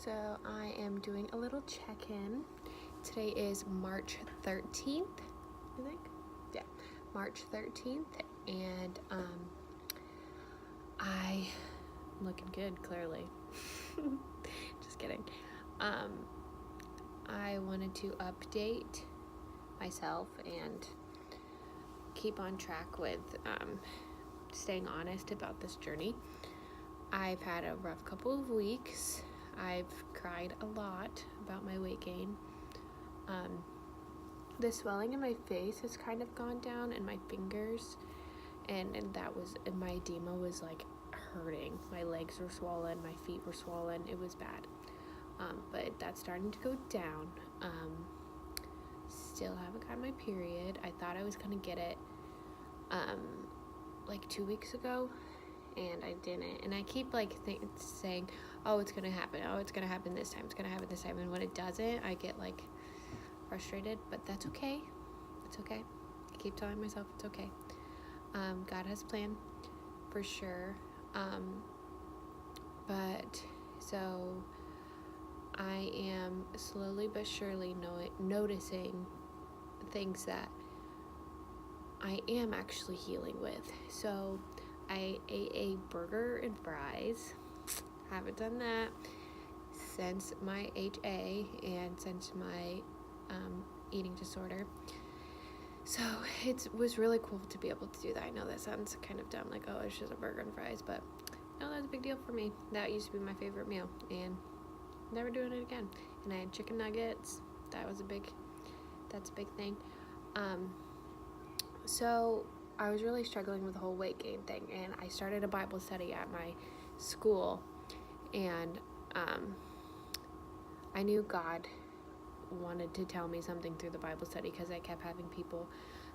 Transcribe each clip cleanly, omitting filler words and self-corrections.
So I am doing a little check-in. Today is March 13th, I think. Yeah, March 13th, and I'm looking good, clearly. Just kidding. I wanted to update myself and keep on track with staying honest about this journey. I've had a rough couple of weeks. I've cried a lot about my weight gain. The swelling in my face has kind of gone down, and my fingers, and my edema was like hurting. My legs were swollen, my feet were swollen. It was bad. But that's starting to go down. Still haven't got my period. I thought I was gonna get it like 2 weeks ago, and I didn't. And I keep saying, oh, it's gonna happen. Oh, it's gonna happen this time. It's gonna happen this time. And when it doesn't, I get like frustrated. But that's okay. It's okay. I keep telling myself it's okay. God has a plan for sure. But so I am slowly but surely noticing things that I am actually healing with. So I ate a burger and fries. Haven't done that since my HA and since my eating disorder. So it was really cool to be able to do that. I know that sounds kind of dumb, like, oh, it's just a burger and fries, but no, that's a big deal for me. That used to be my favorite meal, and never doing it again. And I had chicken nuggets. That's a big thing. So I was really struggling with the whole weight gain thing, and I started a Bible study at my school, and I knew God wanted to tell me something through the Bible study, because I kept having people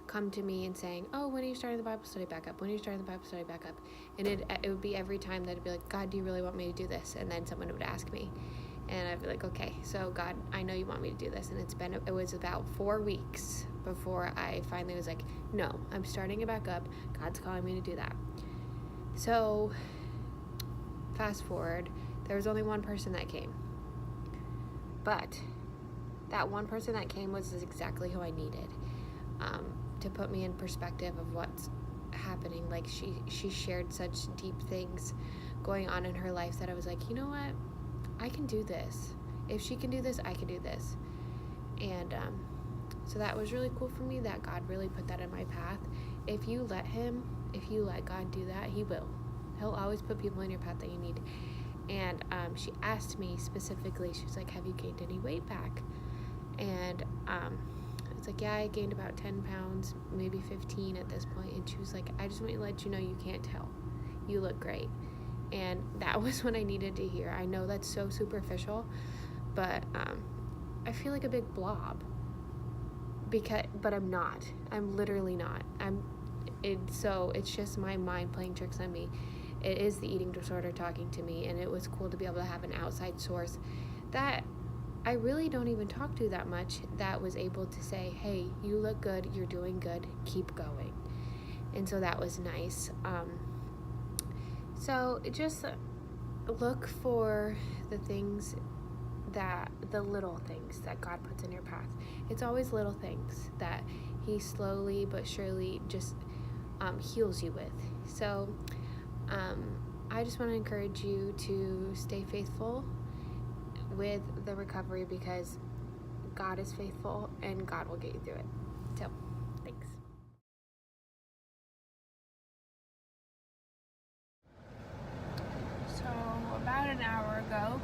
come to me and saying, oh, when are you starting the Bible study back up? When are you starting the Bible study back up? And it would be every time that it'd be like, God, do you really want me to do this? And then someone would ask me, and I'd be like, okay, so God, I know you want me to do this. And it was about 4 weeks before I finally was like, no, I'm starting it back up. God's calling me to do that. So fast forward, there was only one person that came, but that one person that came was exactly who I needed, to put me in perspective of what's happening. Like she shared such deep things going on in her life that I was like, you know what? I can do this. If she can do this, I can do this. And so that was really cool for me, that God really put that in my path. If you let God do that, he will. He'll always put people in your path that you need. And she asked me specifically, she was like, have you gained any weight back? And it's like, yeah, I gained about 10 pounds, maybe 15 at this point. And she was like, I just want to let you know you can't tell. You look great. And that was what I needed to hear. I know that's so superficial, but I feel like a big blob. But I'm not. I'm literally not. It's just my mind playing tricks on me. It is the eating disorder talking to me, and it was cool to be able to have an outside source that I really don't even talk to that much, that was able to say, hey, you look good, you're doing good, keep going. And so that was nice. So just look for the little things that God puts in your path. It's always little things that he slowly but surely just heals you with. So I just want to encourage you to stay faithful with the recovery, because God is faithful and God will get you through it. So, thanks. So, about an hour ago,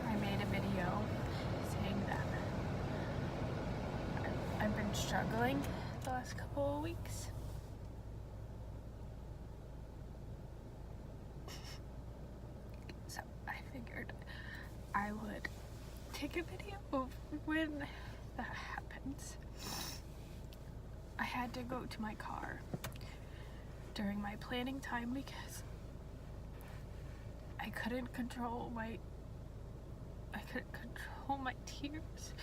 I made a video saying that I've been struggling the last couple of weeks. So, I figured I would take a video of when that happens. I had to go to my car during my planning time because I couldn't control my tears.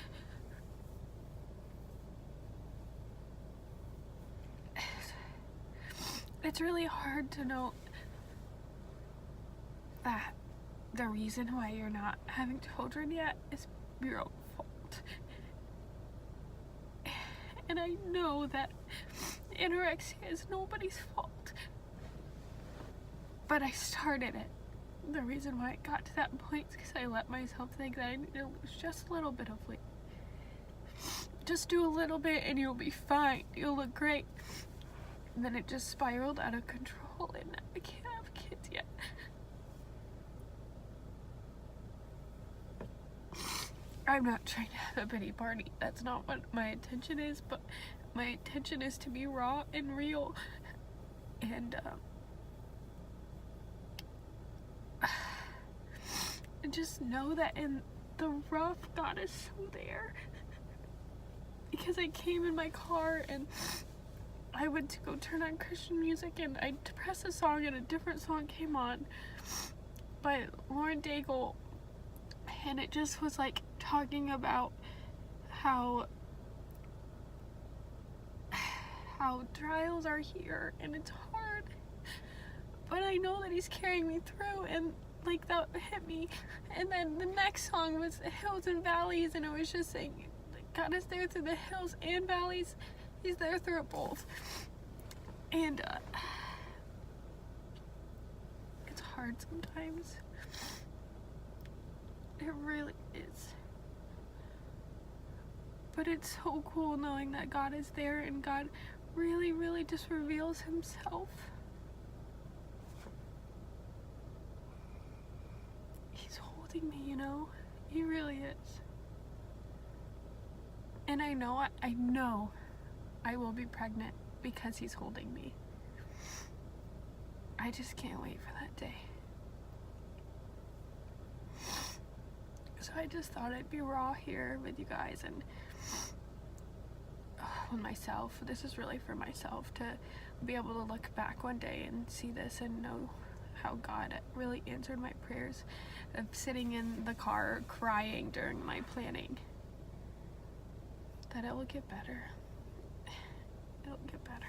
It's really hard to know that the reason why you're not having children yet is your own fault. And I know that anorexia is nobody's fault. But I started it. The reason why it got to that point is because I let myself think that I need to lose just a little bit of weight. Just do a little bit and you'll be fine. You'll look great. And then it just spiraled out of control and I can't have kids yet. I'm not trying to have a pity party. That's not what my intention is, but my intention is to be raw and real. And just know that in the rough, God is so there. Because I came in my car and I went to go turn on Christian music and I pressed a song and a different song came on by Lauren Daigle, and it just was like talking about how trials are here and it's hard, but I know that he's carrying me through, and like that hit me. And then the next song was Hills and Valleys, and it was just saying God is there through the hills and valleys. He's there through it both. And it's hard sometimes. It really is. But it's so cool knowing that God is there and God really, really just reveals himself. He's holding me, you know? He really is. And I know I will be pregnant because he's holding me. I just can't wait for that day. So I just thought I'd be raw here with you guys and with myself. This is really for myself, to be able to look back one day and see this and know how God really answered my prayers of sitting in the car crying during my planning. That it will get better. It'll get better.